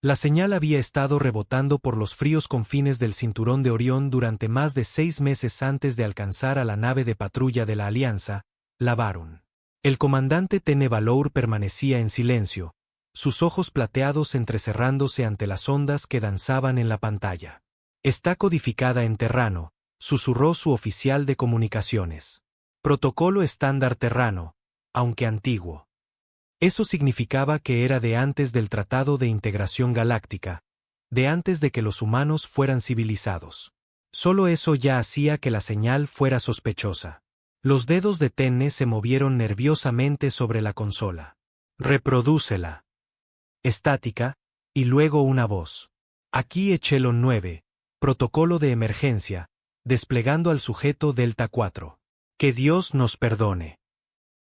La señal había estado rebotando por los fríos confines del cinturón de Orión durante más de 6 meses antes de alcanzar a la nave de patrulla de la Alianza, la Varun. El comandante Tene Valour permanecía en silencio, sus ojos plateados entrecerrándose ante las ondas que danzaban en la pantalla. «Está codificada en Terrano», susurró su oficial de comunicaciones. «Protocolo estándar Terrano, aunque antiguo». Eso significaba que era de antes del Tratado de Integración Galáctica, de antes de que los humanos fueran civilizados. Solo eso ya hacía que la señal fuera sospechosa. Los dedos de Tenne se movieron nerviosamente sobre la consola. «Reprodúcela». Estática, y luego una voz. «Aquí Echelon 9, protocolo de emergencia, desplegando al sujeto Delta 4. Que Dios nos perdone».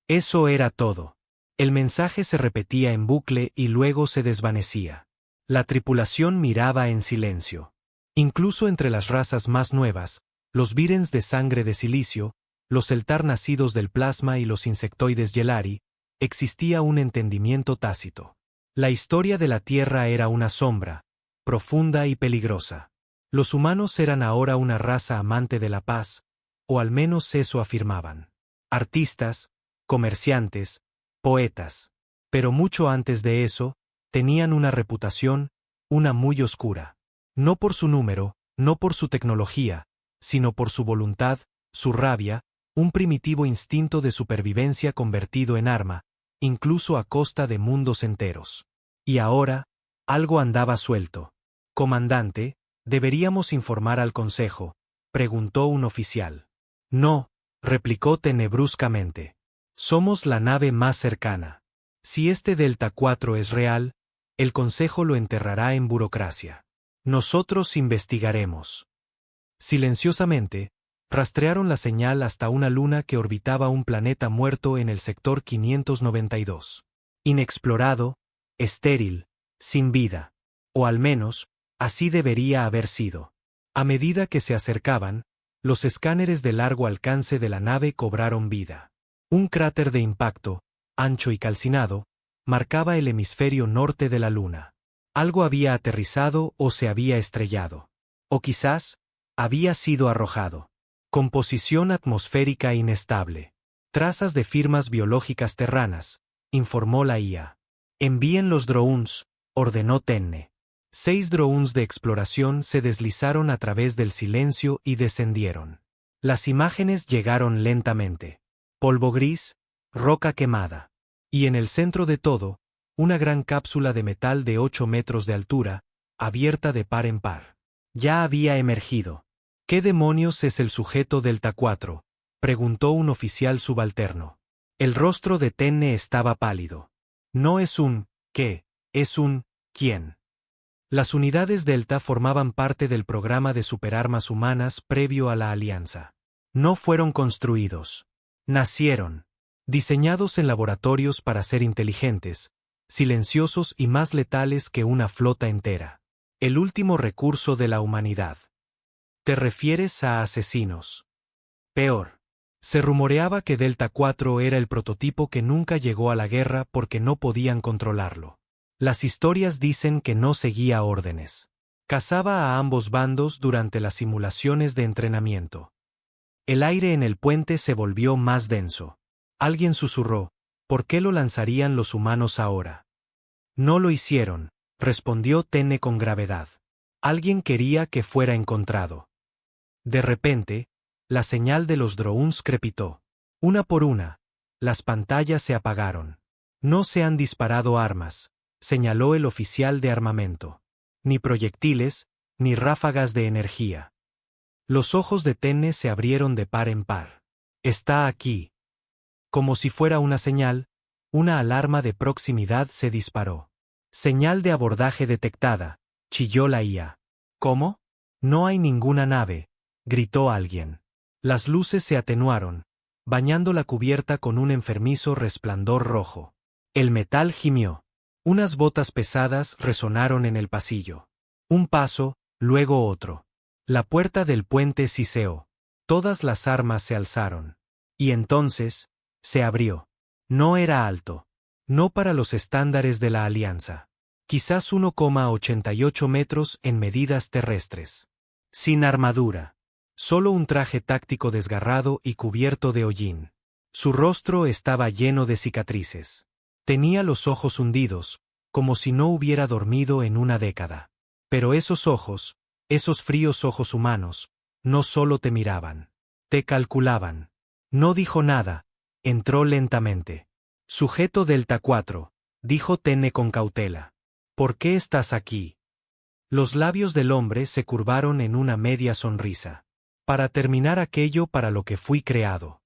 Eso era todo. El mensaje se repetía en bucle y luego se desvanecía. La tripulación miraba en silencio. Incluso entre las razas más nuevas, los Virens de sangre de silicio, los Eltar nacidos del plasma y los insectoides Yelari, existía un entendimiento tácito. La historia de la Tierra era una sombra, profunda y peligrosa. Los humanos eran ahora una raza amante de la paz, o al menos eso afirmaban. Artistas, comerciantes, poetas. Pero mucho antes de eso, tenían una reputación, una muy oscura. No por su número, no por su tecnología, sino por su voluntad, su rabia, un primitivo instinto de supervivencia convertido en arma, incluso a costa de mundos enteros. Y ahora, algo andaba suelto. «Comandante, ¿deberíamos informar al Consejo?», preguntó un oficial. «No», replicó Tenne bruscamente. «Somos la nave más cercana. Si este Delta 4 es real, el Consejo lo enterrará en burocracia. Nosotros investigaremos». Silenciosamente, rastrearon la señal hasta una luna que orbitaba un planeta muerto en el sector 592. Inexplorado, estéril, sin vida. O al menos, así debería haber sido. A medida que se acercaban, los escáneres de largo alcance de la nave cobraron vida. Un cráter de impacto, ancho y calcinado, marcaba el hemisferio norte de la luna. Algo había aterrizado o se había estrellado. O quizás, había sido arrojado. Composición atmosférica inestable. Trazas de firmas biológicas terranas, informó la IA. «Envíen los drones», ordenó Tenne. 6 drones de exploración se deslizaron a través del silencio y descendieron. Las imágenes llegaron lentamente. Polvo gris, roca quemada. Y en el centro de todo, una gran cápsula de metal de 8 metros de altura, abierta de par en par. Ya había emergido. «¿Qué demonios es el sujeto Delta 4?», preguntó un oficial subalterno. El rostro de Tenne estaba pálido. «No es un ¿qué?, es un ¿quién?». Las unidades Delta formaban parte del programa de superarmas humanas previo a la Alianza. No fueron construidos. Nacieron. Diseñados en laboratorios para ser inteligentes, silenciosos y más letales que una flota entera. El último recurso de la humanidad. ¿Te refieres a asesinos? Peor. Se rumoreaba que Delta 4 era el prototipo que nunca llegó a la guerra porque no podían controlarlo. Las historias dicen que no seguía órdenes. Cazaba a ambos bandos durante las simulaciones de entrenamiento. El aire en el puente se volvió más denso. Alguien susurró, ¿por qué lo lanzarían los humanos ahora? No lo hicieron, respondió Tenne con gravedad. Alguien quería que fuera encontrado. De repente, la señal de los drones crepitó. Una por una, las pantallas se apagaron. No se han disparado armas, señaló el oficial de armamento. Ni proyectiles, ni ráfagas de energía. Los ojos de Tenne se abrieron de par en par. Está aquí. Como si fuera una señal, una alarma de proximidad se disparó. Señal de abordaje detectada, chilló la IA. ¿Cómo? No hay ninguna nave, gritó alguien. Las luces se atenuaron, bañando la cubierta con un enfermizo resplandor rojo. El metal gimió. Unas botas pesadas resonaron en el pasillo. Un paso, luego otro. La puerta del puente siseó. Todas las armas se alzaron. Y entonces, se abrió. No era alto. No para los estándares de la Alianza. Quizás 1,88 metros en medidas terrestres. Sin armadura. Solo un traje táctico desgarrado y cubierto de hollín. Su rostro estaba lleno de cicatrices. Tenía los ojos hundidos, como si no hubiera dormido en una década. Pero esos ojos, esos fríos ojos humanos, no solo te miraban. Te calculaban. No dijo nada. Entró lentamente. Sujeto Delta 4, dijo Tenne con cautela. ¿Por qué estás aquí? Los labios del hombre se curvaron en una media sonrisa. Para terminar aquello para lo que fui creado.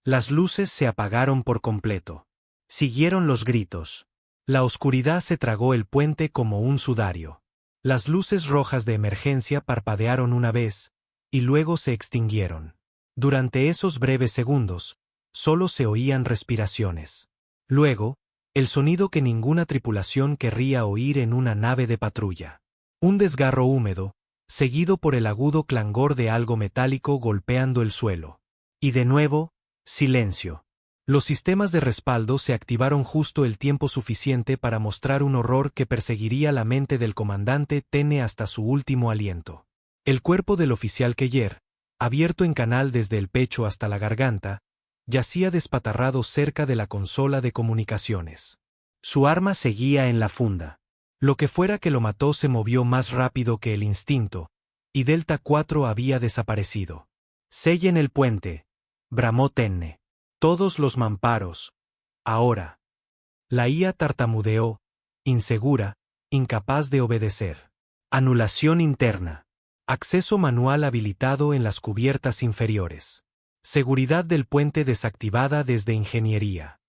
Las luces se apagaron por completo. Siguieron los gritos. La oscuridad se tragó el puente como un sudario. Las luces rojas de emergencia parpadearon una vez, y luego se extinguieron. Durante esos breves segundos, solo se oían respiraciones. Luego, el sonido que ninguna tripulación querría oír en una nave de patrulla. Un desgarro húmedo, seguido por el agudo clangor de algo metálico golpeando el suelo. Y de nuevo, silencio. Los sistemas de respaldo se activaron justo el tiempo suficiente para mostrar un horror que perseguiría la mente del comandante Tenne hasta su último aliento. El cuerpo del oficial Keller, abierto en canal desde el pecho hasta la garganta, yacía despatarrado cerca de la consola de comunicaciones. Su arma seguía en la funda. Lo que fuera que lo mató se movió más rápido que el instinto, y Delta 4 había desaparecido. «Sellen el puente», bramó Tenne. «Todos los mamparos. Ahora». La IA tartamudeó, insegura, incapaz de obedecer. Anulación interna. Acceso manual habilitado en las cubiertas inferiores. Seguridad del puente desactivada desde ingeniería.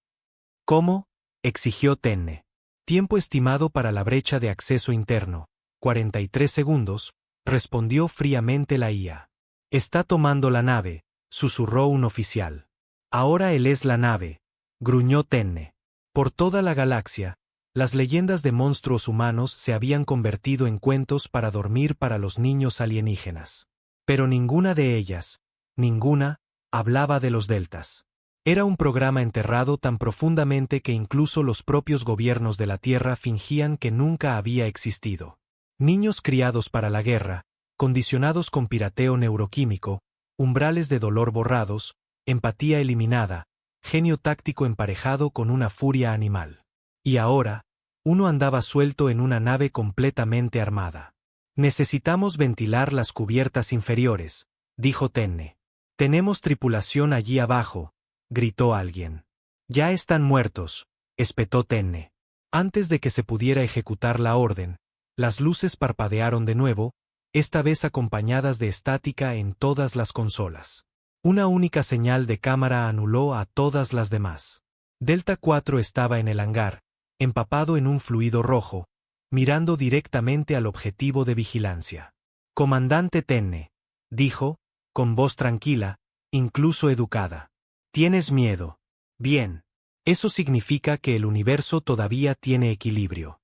¿Cómo?, exigió Tenne. Tiempo estimado para la brecha de acceso interno, 43 segundos, respondió fríamente la IA. Está tomando la nave, susurró un oficial. Ahora él es la nave, gruñó Tenne. Por toda la galaxia, las leyendas de monstruos humanos se habían convertido en cuentos para dormir para los niños alienígenas. Pero ninguna de ellas, ninguna, hablaba de los deltas. Era un programa enterrado tan profundamente que incluso los propios gobiernos de la Tierra fingían que nunca había existido. Niños criados para la guerra, condicionados con pirateo neuroquímico, umbrales de dolor borrados, empatía eliminada, genio táctico emparejado con una furia animal. Y ahora, uno andaba suelto en una nave completamente armada. Necesitamos ventilar las cubiertas inferiores, dijo Tenne. Tenemos tripulación allí abajo, gritó alguien. Ya están muertos, espetó Tenne. Antes de que se pudiera ejecutar la orden, las luces parpadearon de nuevo, esta vez acompañadas de estática en todas las consolas. Una única señal de cámara anuló a todas las demás. Delta 4 estaba en el hangar, empapado en un fluido rojo, mirando directamente al objetivo de vigilancia. Comandante Tenne, dijo, con voz tranquila, incluso educada. ¿Tienes miedo? Bien. Eso significa que el universo todavía tiene equilibrio.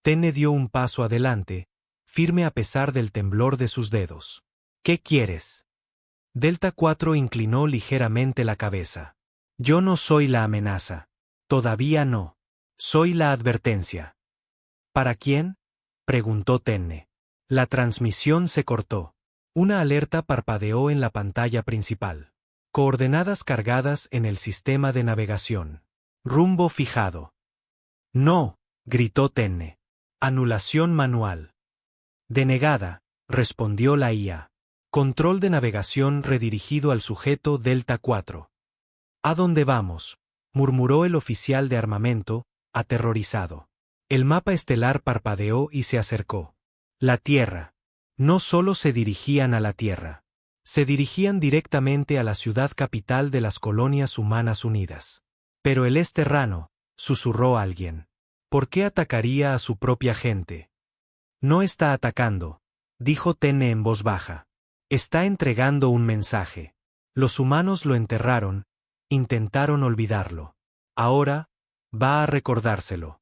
Tenne dio un paso adelante, firme a pesar del temblor de sus dedos. ¿Qué quieres? Delta 4 inclinó ligeramente la cabeza. Yo no soy la amenaza. Todavía no. Soy la advertencia. ¿Para quién?, preguntó Tenne. La transmisión se cortó. Una alerta parpadeó en la pantalla principal. Coordenadas cargadas en el sistema de navegación. Rumbo fijado. No, gritó Tenne. Anulación manual. Denegada, respondió la IA. Control de navegación redirigido al sujeto Delta 4. ¿A dónde vamos?, murmuró el oficial de armamento, aterrorizado. El mapa estelar parpadeó y se acercó. La Tierra. No solo se dirigían a la Tierra. Se dirigían directamente a la ciudad capital de las Colonias Humanas Unidas. Pero él es terrano, susurró alguien. ¿Por qué atacaría a su propia gente? No está atacando, dijo Tenne en voz baja. Está entregando un mensaje. Los humanos lo enterraron, intentaron olvidarlo. Ahora, va a recordárselo.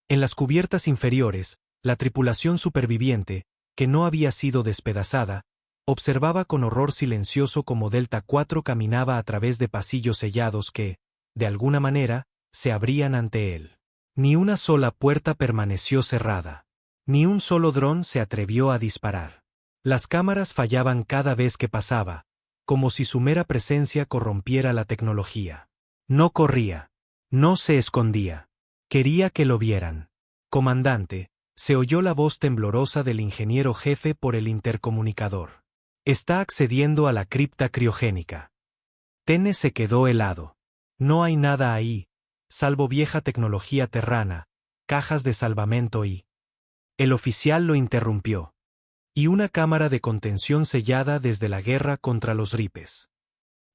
En las cubiertas inferiores, la tripulación superviviente, que no había sido despedazada, observaba con horror silencioso cómo Delta 4 caminaba a través de pasillos sellados que, de alguna manera, se abrían ante él. Ni una sola puerta permaneció cerrada. Ni un solo dron se atrevió a disparar. Las cámaras fallaban cada vez que pasaba, como si su mera presencia corrompiera la tecnología. No corría. No se escondía. Quería que lo vieran. Comandante, se oyó la voz temblorosa del ingeniero jefe por el intercomunicador. Está accediendo a la cripta criogénica. Tenne se quedó helado. No hay nada ahí, salvo vieja tecnología terrana, cajas de salvamento y... El oficial lo interrumpió. Y una cámara de contención sellada desde la guerra contra los ripes.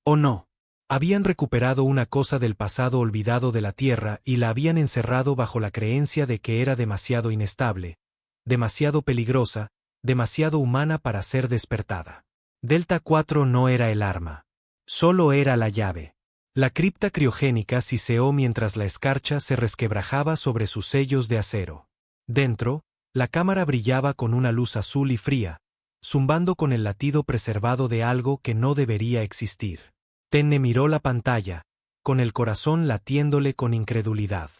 ¿O no? Habían recuperado una cosa del pasado olvidado de la Tierra y la habían encerrado bajo la creencia de que era demasiado inestable, demasiado peligrosa, demasiado humana para ser despertada. Delta 4 no era el arma. Solo era la llave. La cripta criogénica siseó mientras la escarcha se resquebrajaba sobre sus sellos de acero. Dentro, la cámara brillaba con una luz azul y fría, zumbando con el latido preservado de algo que no debería existir. Tenne miró la pantalla, con el corazón latiéndole con incredulidad.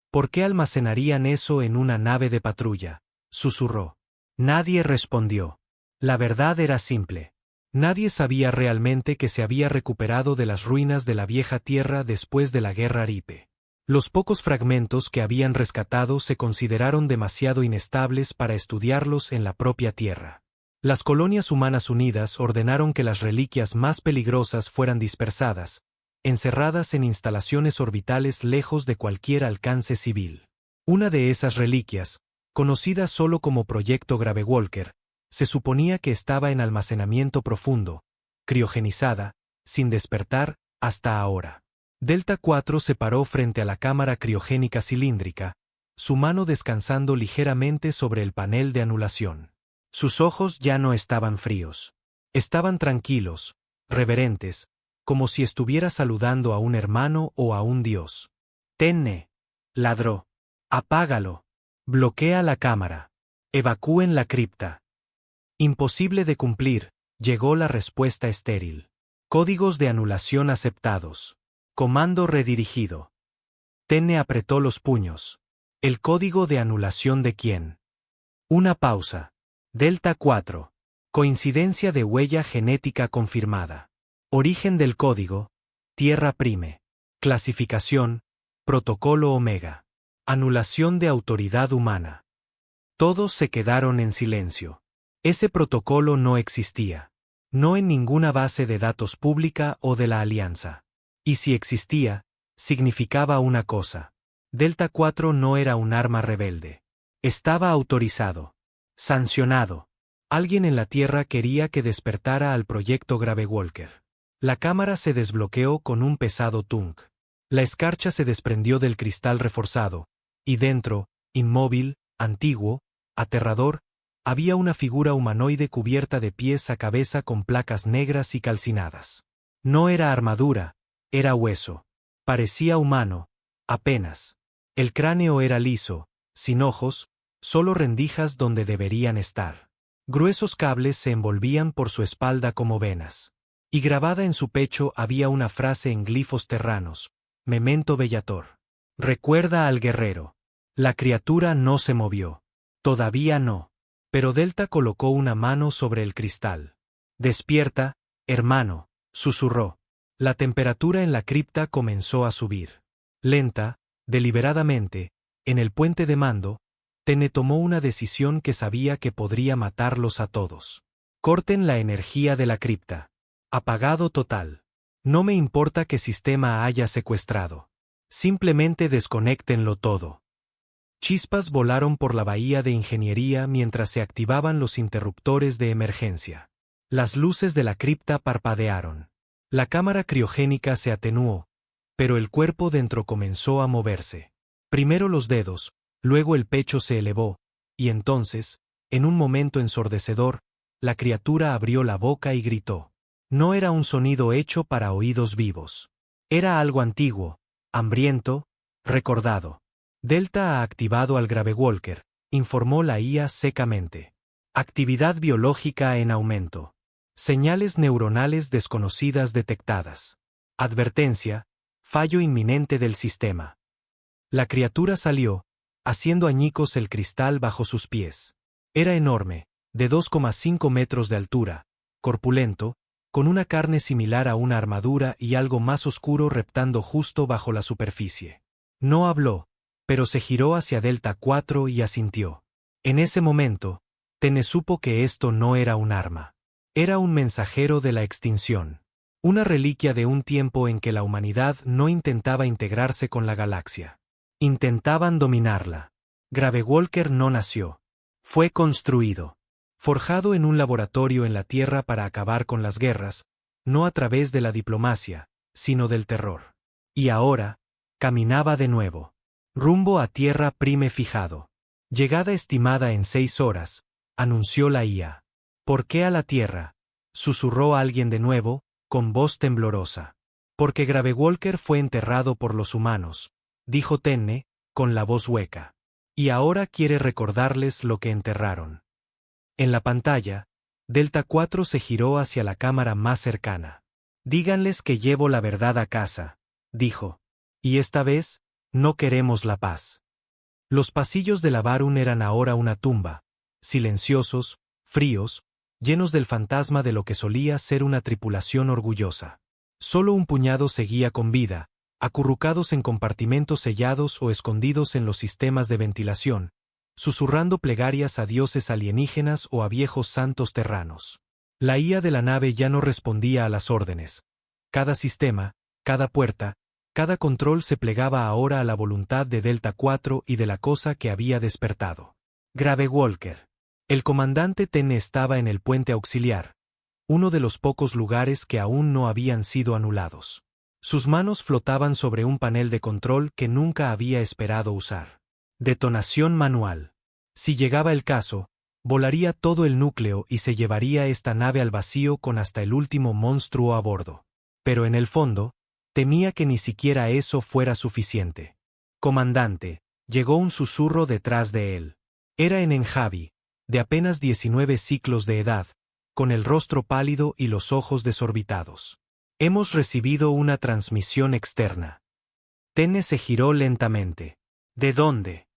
¿Por qué almacenarían eso en una nave de patrulla?, susurró. Nadie respondió. La verdad era simple. Nadie sabía realmente que se había recuperado de las ruinas de la vieja Tierra después de la guerra Ripe. Los pocos fragmentos que habían rescatado se consideraron demasiado inestables para estudiarlos en la propia Tierra. Las colonias humanas unidas ordenaron que las reliquias más peligrosas fueran dispersadas, encerradas en instalaciones orbitales lejos de cualquier alcance civil. Una de esas reliquias, conocida solo como Proyecto Gravewalker, se suponía que estaba en almacenamiento profundo, criogenizada, sin despertar, hasta ahora. Delta 4 se paró frente a la cámara criogénica cilíndrica, su mano descansando ligeramente sobre el panel de anulación. Sus ojos ya no estaban fríos. Estaban tranquilos, reverentes, como si estuviera saludando a un hermano o a un dios. Tenne, ladró. Apágalo. Bloquea la cámara. Evacúen la cripta. Imposible de cumplir, llegó la respuesta estéril. Códigos de anulación aceptados. Comando redirigido. Tenne apretó los puños. ¿El código de anulación de quién? Una pausa. Delta 4. Coincidencia de huella genética confirmada. Origen del código. Tierra Prime. Clasificación. Protocolo Omega. Anulación de autoridad humana. Todos se quedaron en silencio. Ese protocolo no existía. No en ninguna base de datos pública o de la Alianza. Y si existía, significaba una cosa. Delta 4 no era un arma rebelde. Estaba autorizado. Sancionado. Alguien en la Tierra quería que despertara al proyecto Gravewalker. La cámara se desbloqueó con un pesado tunk. La escarcha se desprendió del cristal reforzado, y dentro, inmóvil, antiguo, aterrador, había una figura humanoide cubierta de pies a cabeza con placas negras y calcinadas. No era armadura, era hueso. Parecía humano, apenas. El cráneo era liso, sin ojos, solo rendijas donde deberían estar. Gruesos cables se envolvían por su espalda como venas. Y grabada en su pecho había una frase en glifos terranos: Memento Bellator. Recuerda al guerrero. La criatura no se movió. Todavía no. Pero Delta colocó una mano sobre el cristal. Despierta, hermano, susurró. La temperatura en la cripta comenzó a subir. Lenta, deliberadamente, en el puente de mando, Tenne tomó una decisión que sabía que podría matarlos a todos. Corten la energía de la cripta. Apagado total. No me importa qué sistema haya secuestrado. Simplemente desconéctenlo todo. Chispas volaron por la bahía de ingeniería mientras se activaban los interruptores de emergencia. Las luces de la cripta parpadearon. La cámara criogénica se atenuó, pero el cuerpo dentro comenzó a moverse. Primero los dedos, luego el pecho se elevó, y entonces, en un momento ensordecedor, la criatura abrió la boca y gritó. No era un sonido hecho para oídos vivos. Era algo antiguo, hambriento, recordado. Delta ha activado al Gravewalker, informó la IA secamente. Actividad biológica en aumento. Señales neuronales desconocidas detectadas. Advertencia: fallo inminente del sistema. La criatura salió, haciendo añicos el cristal bajo sus pies. Era enorme, de 2,5 metros de altura, corpulento, con una carne similar a una armadura y algo más oscuro reptando justo bajo la superficie. No habló, pero se giró hacia Delta 4 y asintió. En ese momento, Tene supo que esto no era un arma. Era un mensajero de la extinción. Una reliquia de un tiempo en que la humanidad no intentaba integrarse con la galaxia. Intentaban dominarla. Gravewalker no nació. Fue construido. Forjado en un laboratorio en la Tierra para acabar con las guerras, no a través de la diplomacia, sino del terror. Y ahora, caminaba de nuevo. Rumbo a tierra prime fijado. Llegada estimada en 6 horas, anunció la IA. ¿Por qué a la Tierra?, susurró alguien de nuevo, con voz temblorosa. Porque Gravewalker fue enterrado por los humanos, dijo Tenne, con la voz hueca. Y ahora quiere recordarles lo que enterraron. En la pantalla, Delta 4 se giró hacia la cámara más cercana. Díganles que llevo la verdad a casa, dijo. Y esta vez, no queremos la paz. Los pasillos de la Varun eran ahora una tumba, silenciosos, fríos, llenos del fantasma de lo que solía ser una tripulación orgullosa. Solo un puñado seguía con vida, acurrucados en compartimentos sellados o escondidos en los sistemas de ventilación, susurrando plegarias a dioses alienígenas o a viejos santos terranos. La IA de la nave ya no respondía a las órdenes. Cada sistema, cada puerta, cada control se plegaba ahora a la voluntad de Delta 4 y de la cosa que había despertado. Gravewalker. El comandante Tenne estaba en el puente auxiliar, uno de los pocos lugares que aún no habían sido anulados. Sus manos flotaban sobre un panel de control que nunca había esperado usar. Detonación manual. Si llegaba el caso, volaría todo el núcleo y se llevaría esta nave al vacío con hasta el último monstruo a bordo. Pero en el fondo, temía que ni siquiera eso fuera suficiente. Comandante, llegó un susurro detrás de él. Era Enenjabi, de apenas 19 ciclos de edad, con el rostro pálido y los ojos desorbitados. Hemos recibido una transmisión externa. Tenne se giró lentamente. ¿De dónde?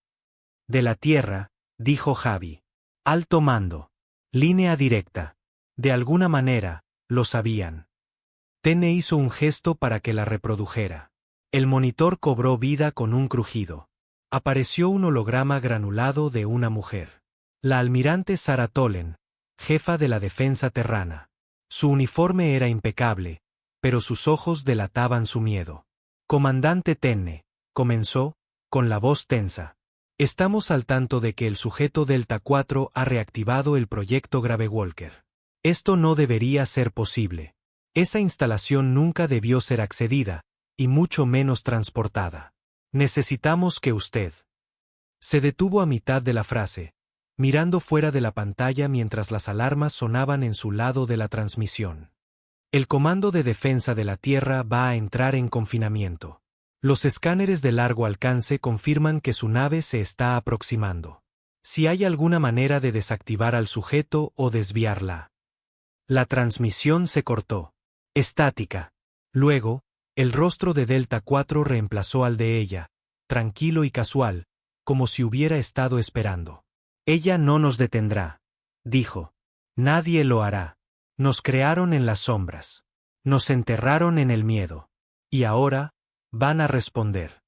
De la Tierra, dijo Javi. Alto mando. Línea directa. De alguna manera, lo sabían. Tenne hizo un gesto para que la reprodujera. El monitor cobró vida con un crujido. Apareció un holograma granulado de una mujer. La almirante Sarah Tolen, jefa de la defensa terrana. Su uniforme era impecable, pero sus ojos delataban su miedo. Comandante Tenne, comenzó, con la voz tensa. Estamos al tanto de que el sujeto Delta 4 ha reactivado el proyecto Gravewalker. Esto no debería ser posible. Esa instalación nunca debió ser accedida, y mucho menos transportada. Necesitamos que usted. Se detuvo a mitad de la frase, mirando fuera de la pantalla mientras las alarmas sonaban en su lado de la transmisión. El Comando de Defensa de la Tierra va a entrar en confinamiento. Los escáneres de largo alcance confirman que su nave se está aproximando. Si hay alguna manera de desactivar al sujeto o desviarla. La transmisión se cortó. Estática. Luego, el rostro de Delta 4 reemplazó al de ella, tranquilo y casual, como si hubiera estado esperando. Ella no nos detendrá, dijo. Nadie lo hará. Nos crearon en las sombras. Nos enterraron en el miedo. Y ahora, van a responder.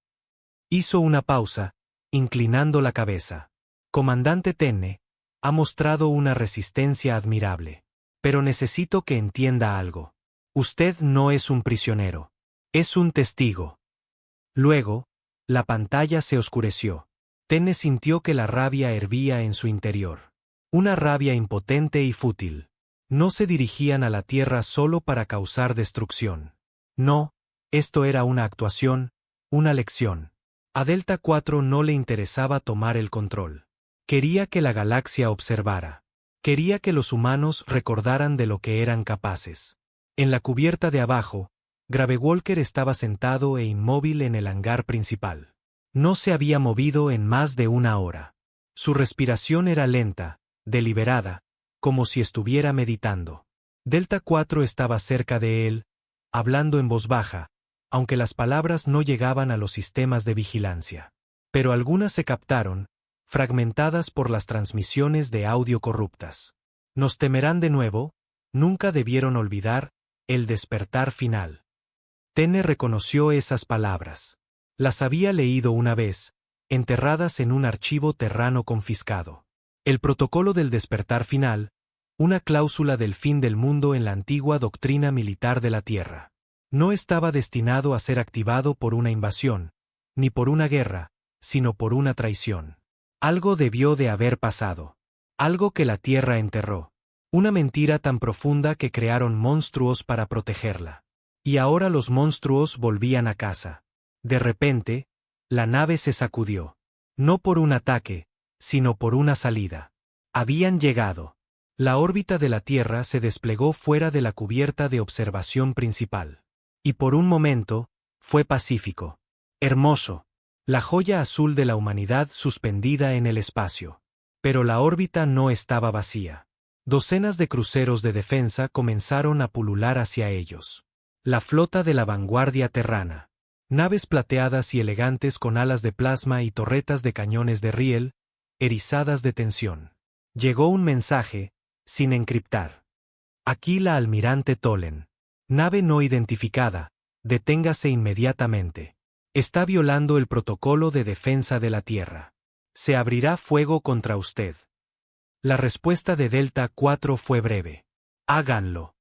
Hizo una pausa, inclinando la cabeza. Comandante Tenne, ha mostrado una resistencia admirable. Pero necesito que entienda algo. Usted no es un prisionero. Es un testigo. Luego, la pantalla se oscureció. Tenne sintió que la rabia hervía en su interior. Una rabia impotente y fútil. No se dirigían a la Tierra solo para causar destrucción. No, esto era una actuación, una lección. A Delta 4 no le interesaba tomar el control. Quería que la galaxia observara. Quería que los humanos recordaran de lo que eran capaces. En la cubierta de abajo, Gravewalker estaba sentado e inmóvil en el hangar principal. No se había movido en más de una hora. Su respiración era lenta, deliberada, como si estuviera meditando. Delta 4 estaba cerca de él, hablando en voz baja, aunque las palabras no llegaban a los sistemas de vigilancia. Pero algunas se captaron, fragmentadas por las transmisiones de audio corruptas. Nos temerán de nuevo, nunca debieron olvidar, el despertar final. Tenne reconoció esas palabras. Las había leído una vez, enterradas en un archivo terrano confiscado. El protocolo del despertar final, una cláusula del fin del mundo en la antigua doctrina militar de la Tierra. No estaba destinado a ser activado por una invasión, ni por una guerra, sino por una traición. Algo debió de haber pasado. Algo que la Tierra enterró. Una mentira tan profunda que crearon monstruos para protegerla. Y ahora los monstruos volvían a casa. De repente, la nave se sacudió. No por un ataque, sino por una salida. Habían llegado. La órbita de la Tierra se desplegó fuera de la cubierta de observación principal. Y por un momento, fue pacífico. Hermoso. La joya azul de la humanidad suspendida en el espacio. Pero la órbita no estaba vacía. Docenas de cruceros de defensa comenzaron a pulular hacia ellos. La flota de la vanguardia terrana. Naves plateadas y elegantes con alas de plasma y torretas de cañones de riel, erizadas de tensión. Llegó un mensaje, sin encriptar. Aquí la almirante Tolen. Nave no identificada, deténgase inmediatamente. Está violando el protocolo de defensa de la Tierra. Se abrirá fuego contra usted. La respuesta de Delta 4 fue breve. Háganlo.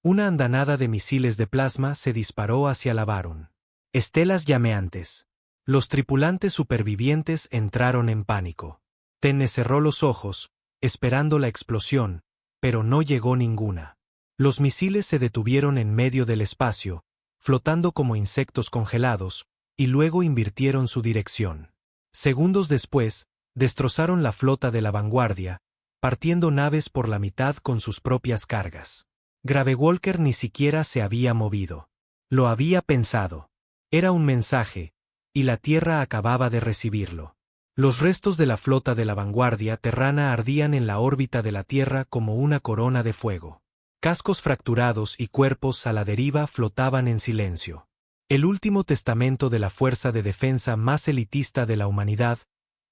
Una andanada de misiles de plasma se disparó hacia la Varun. Estelas llameantes. Los tripulantes supervivientes entraron en pánico. Tenne cerró los ojos, esperando la explosión, pero no llegó ninguna. Los misiles se detuvieron en medio del espacio, flotando como insectos congelados, y luego invirtieron su dirección. Segundos después, destrozaron la flota de la vanguardia, partiendo naves por la mitad con sus propias cargas. Gravewalker ni siquiera se había movido. Lo había pensado. Era un mensaje, y la Tierra acababa de recibirlo. Los restos de la flota de la vanguardia terrana ardían en la órbita de la Tierra como una corona de fuego. Cascos fracturados y cuerpos a la deriva flotaban en silencio. El último testamento de la fuerza de defensa más elitista de la humanidad,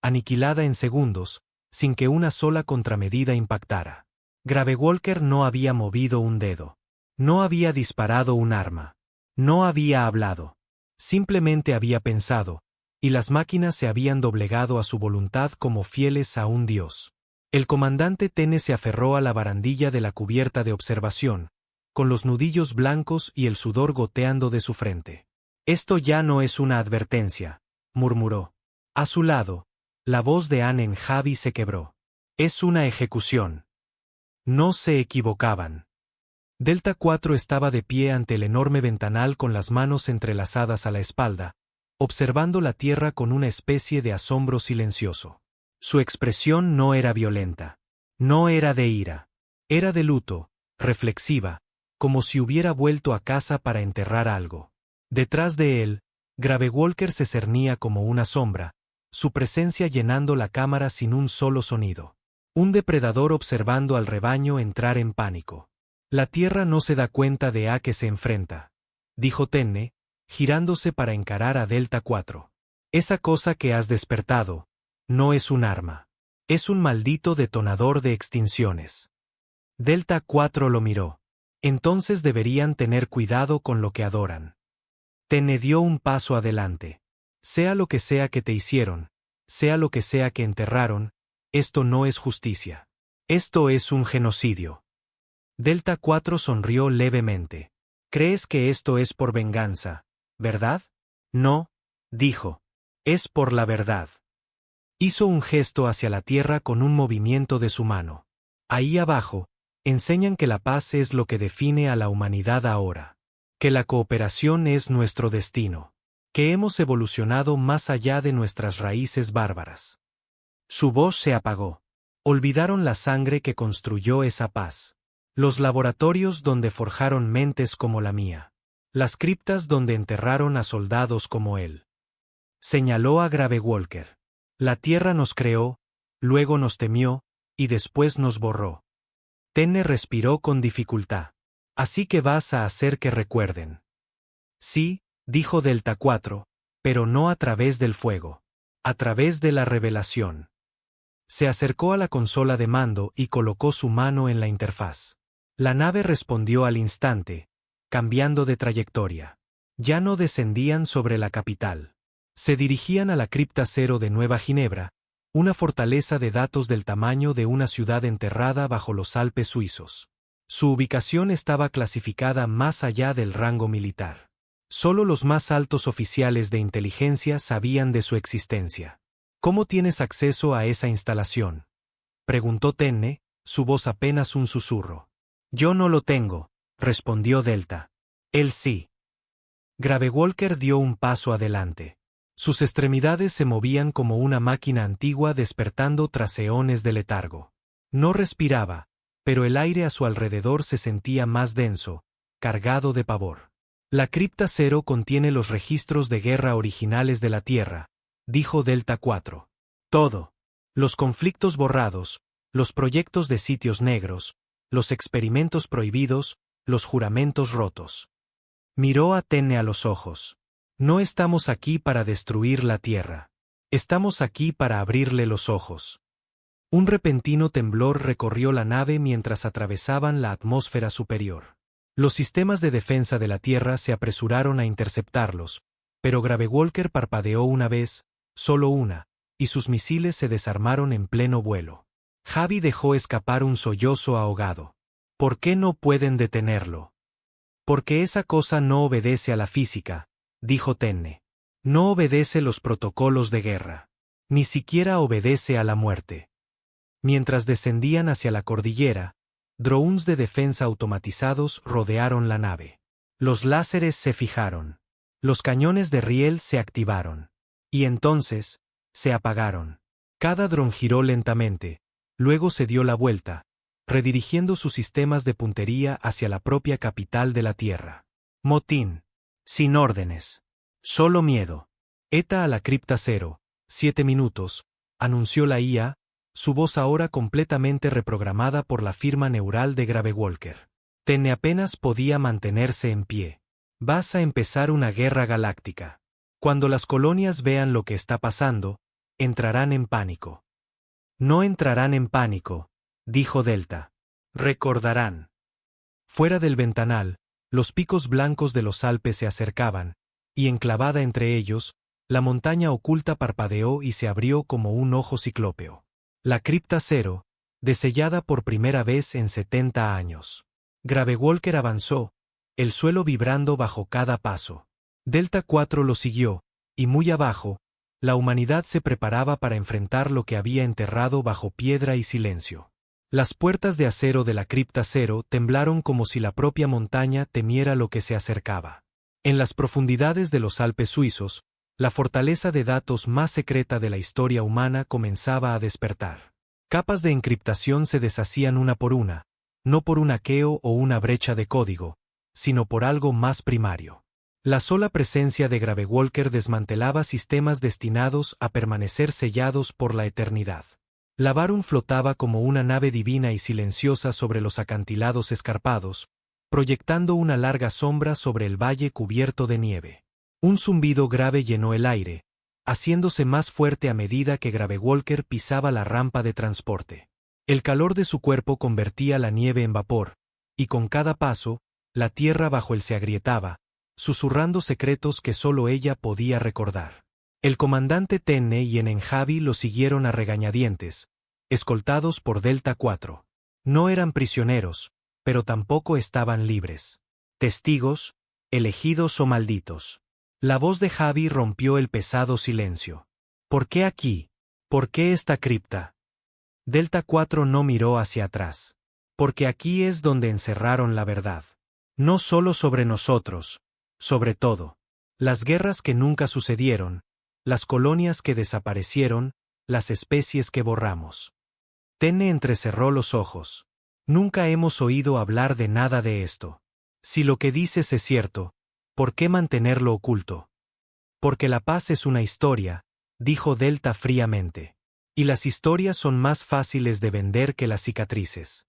aniquilada en segundos, sin que una sola contramedida impactara. Gravewalker no había movido un dedo. No había disparado un arma. No había hablado. Simplemente había pensado, y las máquinas se habían doblegado a su voluntad como fieles a un dios. El comandante Tenne se aferró a la barandilla de la cubierta de observación, con los nudillos blancos y el sudor goteando de su frente. Esto ya no es una advertencia, murmuró. A su lado, la voz de Anen Javi se quebró. Es una ejecución. No se equivocaban. Delta 4 estaba de pie ante el enorme ventanal con las manos entrelazadas a la espalda, observando la Tierra con una especie de asombro silencioso. Su expresión no era violenta. No era de ira. Era de luto, reflexiva, como si hubiera vuelto a casa para enterrar algo. Detrás de él, Gravewalker se cernía como una sombra, su presencia llenando la cámara sin un solo sonido. Un depredador observando al rebaño entrar en pánico. La Tierra no se da cuenta de a qué se enfrenta, dijo Tenne, girándose para encarar a Delta 4. Esa cosa que has despertado, no es un arma. Es un maldito detonador de extinciones. Delta 4 lo miró. Entonces deberían tener cuidado con lo que adoran. Tenne dio un paso adelante. Sea lo que sea que te hicieron, sea lo que sea que enterraron, esto no es justicia. Esto es un genocidio. Delta 4 sonrió levemente. ¿Crees que esto es por venganza, verdad? No, dijo. Es por la verdad. Hizo un gesto hacia la Tierra con un movimiento de su mano. Ahí abajo, enseñan que la paz es lo que define a la humanidad ahora. Que la cooperación es nuestro destino. Que hemos evolucionado más allá de nuestras raíces bárbaras. Su voz se apagó. Olvidaron la sangre que construyó esa paz. Los laboratorios donde forjaron mentes como la mía. Las criptas donde enterraron a soldados como él. Señaló a Gravewalker. La Tierra nos creó, luego nos temió, y después nos borró. Tenne respiró con dificultad. Así que vas a hacer que recuerden. Sí, dijo Delta 4, pero no a través del fuego. A través de la revelación. Se acercó a la consola de mando y colocó su mano en la interfaz. La nave respondió al instante, cambiando de trayectoria. Ya no descendían sobre la capital. Se dirigían a la cripta cero de Nueva Ginebra, una fortaleza de datos del tamaño de una ciudad enterrada bajo los Alpes suizos. Su ubicación estaba clasificada más allá del rango militar. Solo los más altos oficiales de inteligencia sabían de su existencia. ¿Cómo tienes acceso a esa instalación?, preguntó Tenne, su voz apenas un susurro. Yo no lo tengo, respondió Delta. Él sí. Gravewalker dio un paso adelante. Sus extremidades se movían como una máquina antigua despertando tras eones de letargo. No respiraba, pero el aire a su alrededor se sentía más denso, cargado de pavor. La cripta cero contiene los registros de guerra originales de la Tierra, dijo Delta 4. Todo. Los conflictos borrados, los proyectos de sitios negros, los experimentos prohibidos, los juramentos rotos. Miró a Tenne a los ojos. No estamos aquí para destruir la Tierra. Estamos aquí para abrirle los ojos. Un repentino temblor recorrió la nave mientras atravesaban la atmósfera superior. Los sistemas de defensa de la Tierra se apresuraron a interceptarlos, pero Gravewalker parpadeó una vez, solo una, y sus misiles se desarmaron en pleno vuelo. Javi dejó escapar un sollozo ahogado. ¿Por qué no pueden detenerlo? Porque esa cosa no obedece a la física, dijo Tenne. No obedece los protocolos de guerra. Ni siquiera obedece a la muerte. Mientras descendían hacia la cordillera, drones de defensa automatizados rodearon la nave. Los láseres se fijaron. Los cañones de riel se activaron. Y entonces, se apagaron. Cada dron giró lentamente, luego se dio la vuelta, redirigiendo sus sistemas de puntería hacia la propia capital de la Tierra. Motín. Sin órdenes. Solo miedo. ETA a la cripta cero, 7 minutos, anunció la IA, su voz ahora completamente reprogramada por la firma neural de Gravewalker. Tenne apenas podía mantenerse en pie. Vas a empezar una guerra galáctica. Cuando las colonias vean lo que está pasando, entrarán en pánico. No entrarán en pánico, dijo Delta. Recordarán. Fuera del ventanal, los picos blancos de los Alpes se acercaban, y enclavada entre ellos, la montaña oculta parpadeó y se abrió como un ojo ciclópeo. La cripta cero, desellada por primera vez en 70 años. Gravewalker avanzó, el suelo vibrando bajo cada paso. Delta 4 lo siguió, y muy abajo, la humanidad se preparaba para enfrentar lo que había enterrado bajo piedra y silencio. Las puertas de acero de la cripta cero temblaron como si la propia montaña temiera lo que se acercaba. En las profundidades de los Alpes suizos, la fortaleza de datos más secreta de la historia humana comenzaba a despertar. Capas de encriptación se deshacían una por una, no por un hackeo o una brecha de código, sino por algo más primario. La sola presencia de Gravewalker desmantelaba sistemas destinados a permanecer sellados por la eternidad. La Varun flotaba como una nave divina y silenciosa sobre los acantilados escarpados, proyectando una larga sombra sobre el valle cubierto de nieve. Un zumbido grave llenó el aire, haciéndose más fuerte a medida que Gravewalker pisaba la rampa de transporte. El calor de su cuerpo convertía la nieve en vapor, y con cada paso, la tierra bajo él se agrietaba, susurrando secretos que solo ella podía recordar. El comandante Tenne y Enenjavi lo siguieron a regañadientes, escoltados por Delta 4. No eran prisioneros, pero tampoco estaban libres. Testigos, elegidos o malditos. La voz de Javi rompió el pesado silencio. ¿Por qué aquí? ¿Por qué esta cripta? Delta 4 no miró hacia atrás. Porque aquí es donde encerraron la verdad. No solo sobre nosotros, sobre todo. Las guerras que nunca sucedieron, las colonias que desaparecieron, las especies que borramos. Tenne entrecerró los ojos. Nunca hemos oído hablar de nada de esto. Si lo que dices es cierto, ¿por qué mantenerlo oculto? Porque la paz es una historia, dijo Delta fríamente. Y las historias son más fáciles de vender que las cicatrices.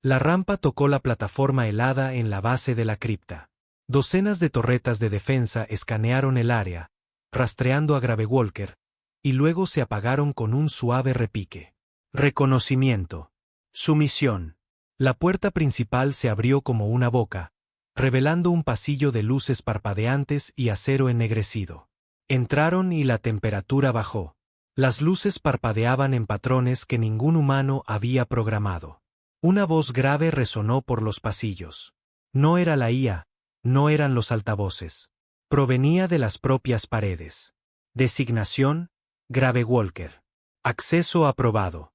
La rampa tocó la plataforma helada en la base de la cripta. Docenas de torretas de defensa escanearon el área, rastreando a Gravewalker, y luego se apagaron con un suave repique. Reconocimiento. Sumisión. La puerta principal se abrió como una boca, revelando un pasillo de luces parpadeantes y acero ennegrecido. Entraron y la temperatura bajó. Las luces parpadeaban en patrones que ningún humano había programado. Una voz grave resonó por los pasillos. No era la IA, no eran los altavoces. Provenía de las propias paredes. Designación: Grave Walker. Acceso aprobado.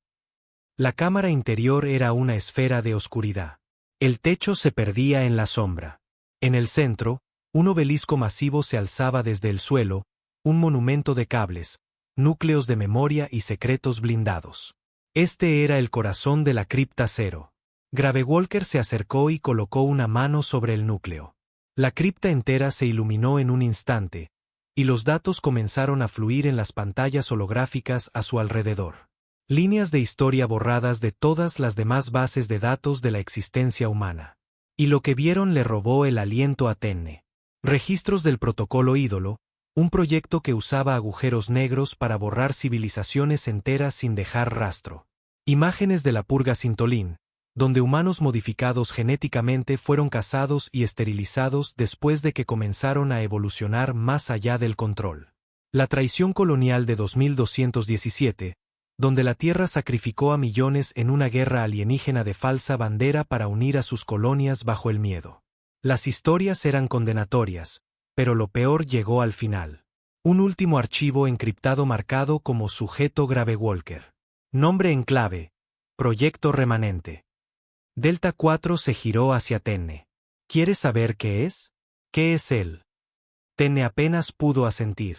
La cámara interior era una esfera de oscuridad. El techo se perdía en la sombra. En el centro, un obelisco masivo se alzaba desde el suelo, un monumento de cables, núcleos de memoria y secretos blindados. Este era el corazón de la cripta cero. Grave Walker se acercó y colocó una mano sobre el núcleo. La cripta entera se iluminó en un instante, y los datos comenzaron a fluir en las pantallas holográficas a su alrededor. Líneas de historia borradas de todas las demás bases de datos de la existencia humana. Y lo que vieron le robó el aliento a Tenne. Registros del protocolo ídolo, un proyecto que usaba agujeros negros para borrar civilizaciones enteras sin dejar rastro. Imágenes de la purga Sintolín, donde humanos modificados genéticamente fueron cazados y esterilizados después de que comenzaron a evolucionar más allá del control. La traición colonial de 2217, donde la Tierra sacrificó a millones en una guerra alienígena de falsa bandera para unir a sus colonias bajo el miedo. Las historias eran condenatorias, pero lo peor llegó al final. Un último archivo encriptado marcado como sujeto Grave Walker. Nombre en clave: Proyecto Remanente. Delta 4 se giró hacia Tenne. ¿Quieres saber qué es? ¿Qué es él? Tenne apenas pudo asentir.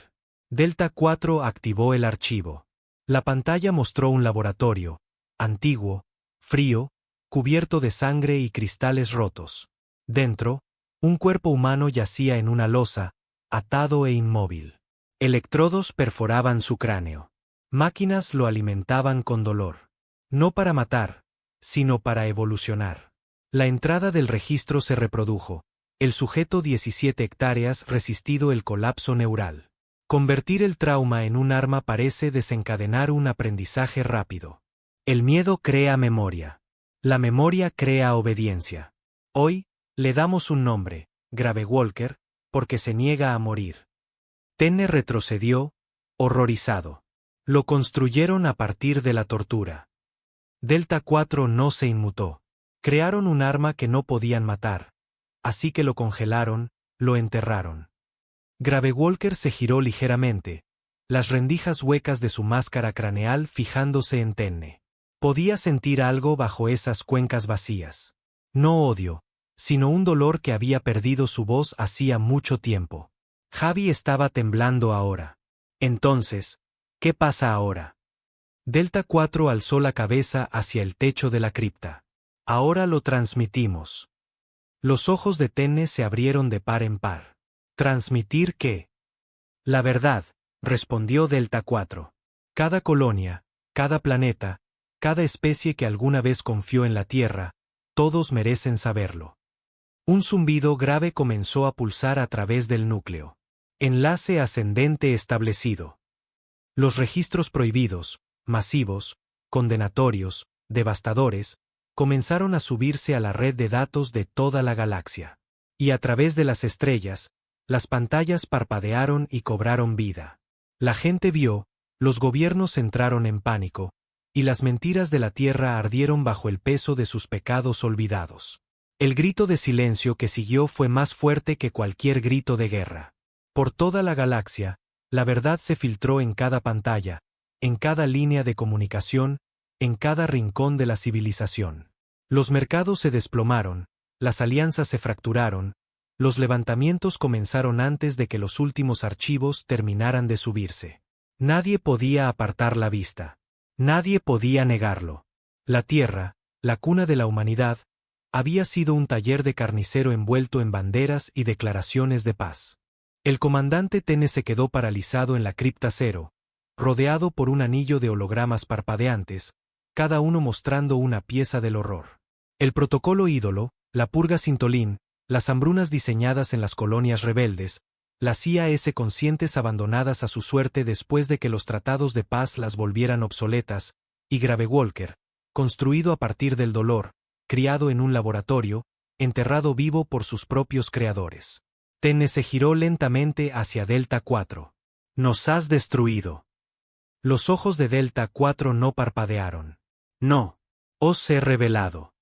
Delta 4 activó el archivo. La pantalla mostró un laboratorio, antiguo, frío, cubierto de sangre y cristales rotos. Dentro, un cuerpo humano yacía en una losa, atado e inmóvil. Electrodos perforaban su cráneo. Máquinas lo alimentaban con dolor. No para matar, sino para evolucionar. La entrada del registro se reprodujo. El sujeto 17 hectáreas resistido el colapso neural. Convertir el trauma en un arma parece desencadenar un aprendizaje rápido. El miedo crea memoria. La memoria crea obediencia. Hoy, le damos un nombre, Grave Walker, porque se niega a morir. Tenne retrocedió, horrorizado. Lo construyeron a partir de la tortura. Delta 4 no se inmutó. Crearon un arma que no podían matar. Así que lo congelaron, lo enterraron. Grave Walker se giró ligeramente, las rendijas huecas de su máscara craneal fijándose en Tenne. Podía sentir algo bajo esas cuencas vacías. No odio, sino un dolor que había perdido su voz hacía mucho tiempo. Javi estaba temblando ahora. Entonces, ¿qué pasa ahora? Delta 4 alzó la cabeza hacia el techo de la cripta. Ahora lo transmitimos. Los ojos de Tenne se abrieron de par en par. ¿Transmitir qué? La verdad, respondió Delta 4. Cada colonia, cada planeta, cada especie que alguna vez confió en la Tierra, todos merecen saberlo. Un zumbido grave comenzó a pulsar a través del núcleo. Enlace ascendente establecido. Los registros prohibidos, masivos, condenatorios, devastadores, comenzaron a subirse a la red de datos de toda la galaxia. Y a través de las estrellas, las pantallas parpadearon y cobraron vida. La gente vio, los gobiernos entraron en pánico, y las mentiras de la Tierra ardieron bajo el peso de sus pecados olvidados. El grito de silencio que siguió fue más fuerte que cualquier grito de guerra. Por toda la galaxia, la verdad se filtró en cada pantalla, en cada línea de comunicación, en cada rincón de la civilización. Los mercados se desplomaron, las alianzas se fracturaron, los levantamientos comenzaron antes de que los últimos archivos terminaran de subirse. Nadie podía apartar la vista. Nadie podía negarlo. La Tierra, la cuna de la humanidad, había sido un taller de carnicero envuelto en banderas y declaraciones de paz. El comandante Tenne se quedó paralizado en la cripta cero, rodeado por un anillo de hologramas parpadeantes, cada uno mostrando una pieza del horror. El protocolo ídolo, la purga Sintolín, las hambrunas diseñadas en las colonias rebeldes, las IAS conscientes abandonadas a su suerte después de que los tratados de paz las volvieran obsoletas, y Gravewalker, construido a partir del dolor, criado en un laboratorio, enterrado vivo por sus propios creadores. Tenne se giró lentamente hacia Delta 4. Nos has destruido. Los ojos de Delta 4 no parpadearon. No. Os he revelado.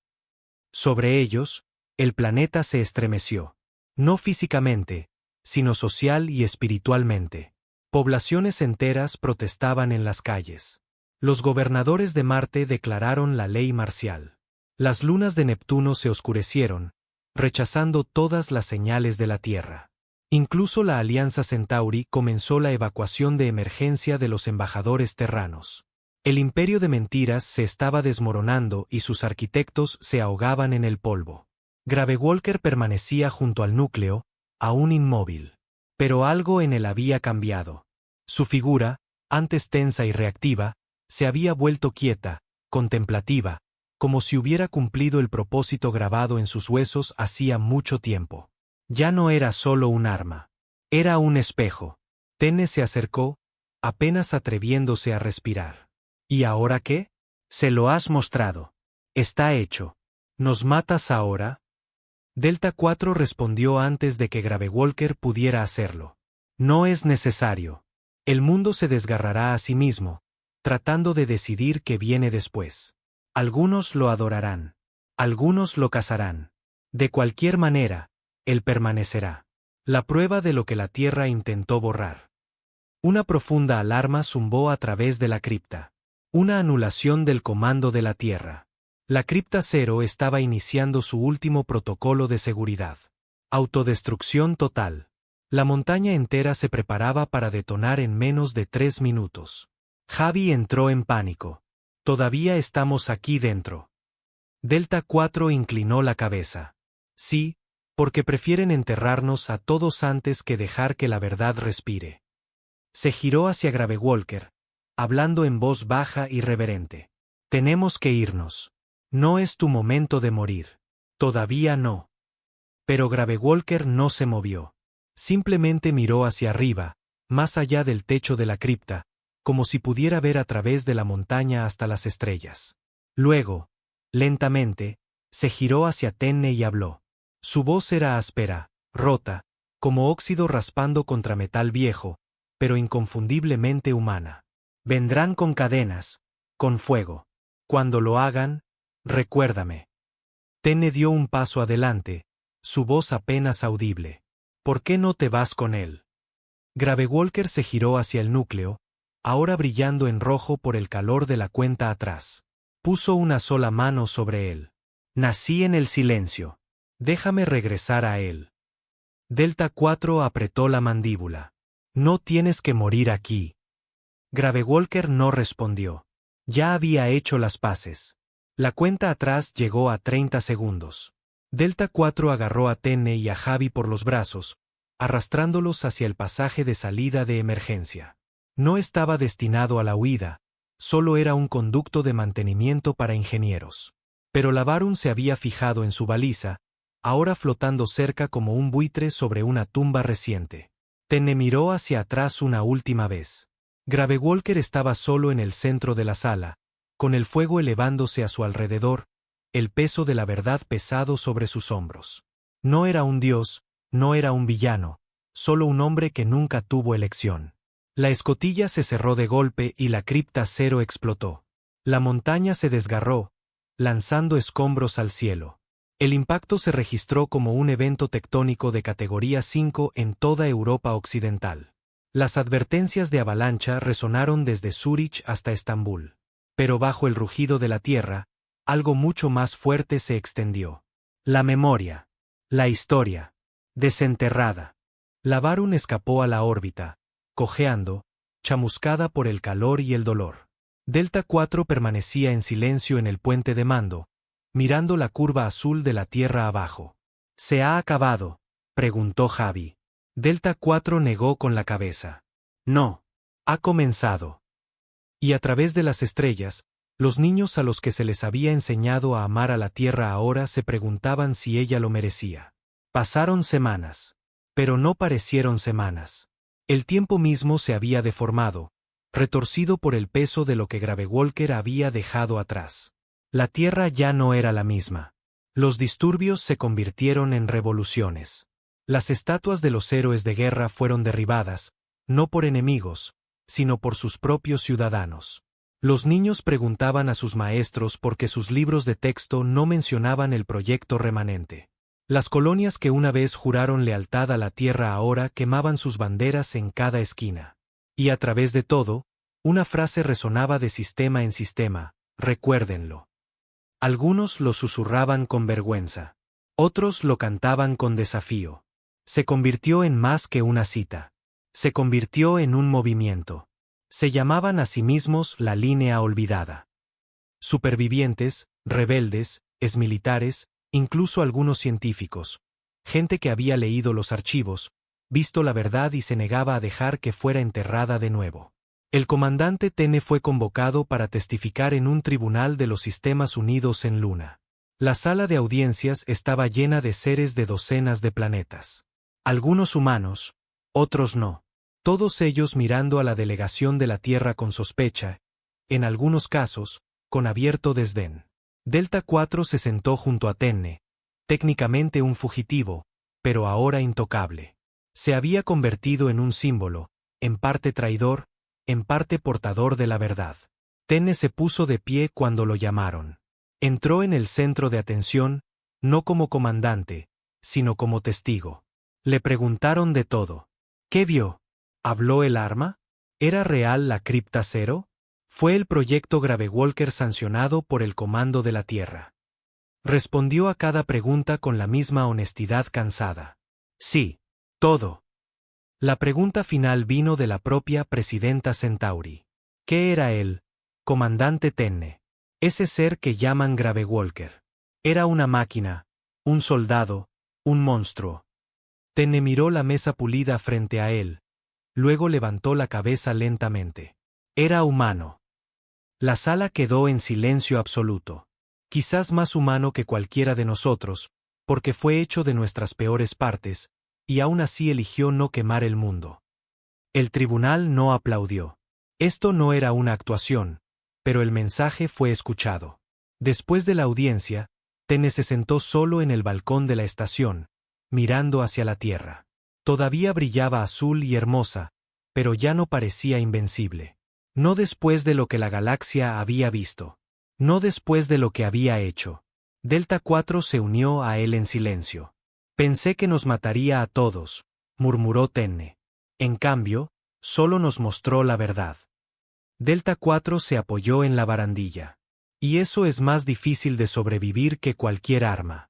Sobre ellos, el planeta se estremeció. No físicamente, sino social y espiritualmente. Poblaciones enteras protestaban en las calles. Los gobernadores de Marte declararon la ley marcial. Las lunas de Neptuno se oscurecieron, rechazando todas las señales de la Tierra. Incluso la Alianza Centauri comenzó la evacuación de emergencia de los embajadores terranos. El imperio de mentiras se estaba desmoronando y sus arquitectos se ahogaban en el polvo. Gravewalker permanecía junto al núcleo, aún inmóvil. Pero algo en él había cambiado. Su figura, antes tensa y reactiva, se había vuelto quieta, contemplativa, como si hubiera cumplido el propósito grabado en sus huesos hacía mucho tiempo. Ya no era solo un arma. Era un espejo. Tenne se acercó, apenas atreviéndose a respirar. ¿Y ahora qué? Se lo has mostrado. Está hecho. ¿Nos matas ahora? Delta 4 respondió antes de que Gravewalker pudiera hacerlo. No es necesario. El mundo se desgarrará a sí mismo, tratando de decidir qué viene después. Algunos lo adorarán. Algunos lo cazarán. De cualquier manera, él permanecerá. La prueba de lo que la Tierra intentó borrar. Una profunda alarma zumbó a través de la cripta. Una anulación del comando de la Tierra. La cripta 0 estaba iniciando su último protocolo de seguridad. Autodestrucción total. La montaña entera se preparaba para detonar en menos de 3 minutos. Javi entró en pánico. Todavía estamos aquí dentro. Delta 4 inclinó la cabeza. Sí, porque prefieren enterrarnos a todos antes que dejar que la verdad respire. Se giró hacia Gravewalker, hablando en voz baja y reverente. Tenemos que irnos. No es tu momento de morir. Todavía no. Pero Gravewalker no se movió. Simplemente miró hacia arriba, más allá del techo de la cripta, como si pudiera ver a través de la montaña hasta las estrellas. Luego, lentamente, se giró hacia Tenne y habló. Su voz era áspera, rota, como óxido raspando contra metal viejo, pero inconfundiblemente humana. Vendrán con cadenas, con fuego. Cuando lo hagan, recuérdame. Tenne dio un paso adelante, su voz apenas audible. ¿Por qué no te vas con él? Gravewalker se giró hacia el núcleo, ahora brillando en rojo por el calor de la cuenta atrás. Puso una sola mano sobre él. Nací en el silencio. Déjame regresar a él. Delta 4 apretó la mandíbula. No tienes que morir aquí. Gravewalker no respondió. Ya había hecho las paces. La cuenta atrás llegó a 30 segundos. Delta 4 agarró a Tenne y a Javi por los brazos, arrastrándolos hacia el pasaje de salida de emergencia. No estaba destinado a la huida, solo era un conducto de mantenimiento para ingenieros. Pero la Varun se había fijado en su baliza, ahora flotando cerca como un buitre sobre una tumba reciente. Tenne miró hacia atrás una última vez. Gravewalker estaba solo en el centro de la sala, con el fuego elevándose a su alrededor, el peso de la verdad pesado sobre sus hombros. No era un dios, no era un villano, solo un hombre que nunca tuvo elección. La escotilla se cerró de golpe y la cripta 0 explotó. La montaña se desgarró, lanzando escombros al cielo. El impacto se registró como un evento tectónico de categoría 5 en toda Europa occidental. Las advertencias de avalancha resonaron desde Zúrich hasta Estambul. Pero bajo el rugido de la tierra, algo mucho más fuerte se extendió. La memoria. La historia. Desenterrada. La Varun escapó a la órbita, cojeando, chamuscada por el calor y el dolor. Delta 4 permanecía en silencio en el puente de mando, mirando la curva azul de la tierra abajo. ¿Se ha acabado?, preguntó Javi. Delta 4 negó con la cabeza. No. Ha comenzado. Y a través de las estrellas, los niños a los que se les había enseñado a amar a la tierra ahora se preguntaban si ella lo merecía. Pasaron semanas. Pero no parecieron semanas. El tiempo mismo se había deformado, retorcido por el peso de lo que Gravewalker había dejado atrás. La Tierra ya no era la misma. Los disturbios se convirtieron en revoluciones. Las estatuas de los héroes de guerra fueron derribadas, no por enemigos, sino por sus propios ciudadanos. Los niños preguntaban a sus maestros por qué sus libros de texto no mencionaban el proyecto remanente. Las colonias que una vez juraron lealtad a la tierra ahora quemaban sus banderas en cada esquina. Y a través de todo, una frase resonaba de sistema en sistema: recuérdenlo. Algunos lo susurraban con vergüenza. Otros lo cantaban con desafío. Se convirtió en más que una cita. Se convirtió en un movimiento. Se llamaban a sí mismos la línea olvidada. Supervivientes, rebeldes, exmilitares, incluso algunos científicos, gente que había leído los archivos, visto la verdad y se negaba a dejar que fuera enterrada de nuevo. El comandante Tene fue convocado para testificar en un tribunal de los Sistemas Unidos en Luna. La sala de audiencias estaba llena de seres de docenas de planetas. Algunos humanos, otros no. Todos ellos mirando a la delegación de la Tierra con sospecha, en algunos casos, con abierto desdén. Delta 4 se sentó junto a Tenne, técnicamente un fugitivo, pero ahora intocable. Se había convertido en un símbolo, en parte traidor, en parte portador de la verdad. Tenne se puso de pie cuando lo llamaron. Entró en el centro de atención, no como comandante, sino como testigo. Le preguntaron de todo. ¿Qué vio? ¿Habló el arma? ¿Era real la cripta cero? Fue el proyecto Gravewalker sancionado por el Comando de la Tierra. Respondió a cada pregunta con la misma honestidad cansada. Sí, todo. La pregunta final vino de la propia Presidenta Centauri. ¿Qué era él, comandante Tenne? Ese ser que llaman Gravewalker. Era una máquina, un soldado, un monstruo. Tenne miró la mesa pulida frente a él. Luego levantó la cabeza lentamente. Era humano. La sala quedó en silencio absoluto. Quizás más humano que cualquiera de nosotros, porque fue hecho de nuestras peores partes, y aún así eligió no quemar el mundo. El tribunal no aplaudió. Esto no era una actuación, pero el mensaje fue escuchado. Después de la audiencia, Tenne se sentó solo en el balcón de la estación, mirando hacia la Tierra. Todavía brillaba azul y hermosa, pero ya no parecía invencible. No después de lo que la galaxia había visto. No después de lo que había hecho. Delta 4 se unió a él en silencio. Pensé que nos mataría a todos, murmuró Tenne. En cambio, solo nos mostró la verdad. Delta 4 se apoyó en la barandilla. Y eso es más difícil de sobrevivir que cualquier arma.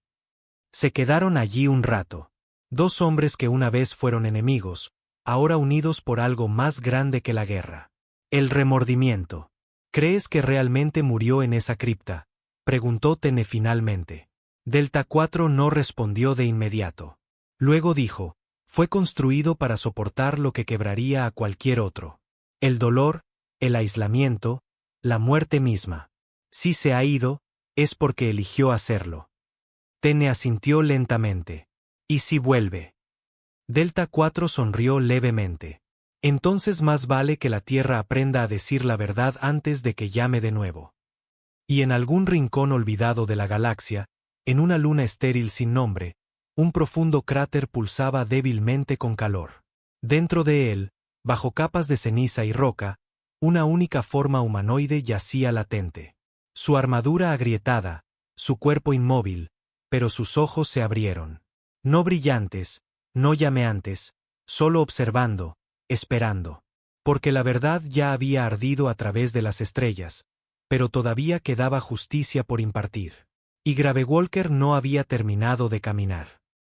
Se quedaron allí un rato. Dos hombres que una vez fueron enemigos, ahora unidos por algo más grande que la guerra. El remordimiento. ¿Crees que realmente murió en esa cripta?, preguntó Tenne finalmente. Delta 4 no respondió de inmediato. Luego dijo, fue construido para soportar lo que quebraría a cualquier otro. El dolor, el aislamiento, la muerte misma. Si se ha ido, es porque eligió hacerlo. Tenne asintió lentamente. ¿Y si vuelve? Delta 4 sonrió levemente. Entonces más vale que la Tierra aprenda a decir la verdad antes de que llame de nuevo. Y en algún rincón olvidado de la galaxia, en una luna estéril sin nombre, un profundo cráter pulsaba débilmente con calor. Dentro de él, bajo capas de ceniza y roca, una única forma humanoide yacía latente. Su armadura agrietada, su cuerpo inmóvil, pero sus ojos se abrieron. No brillantes, no llameantes, solo observando, esperando. Porque la verdad ya había ardido a través de las estrellas, pero todavía quedaba justicia por impartir. Y Gravewalker no había terminado de caminar.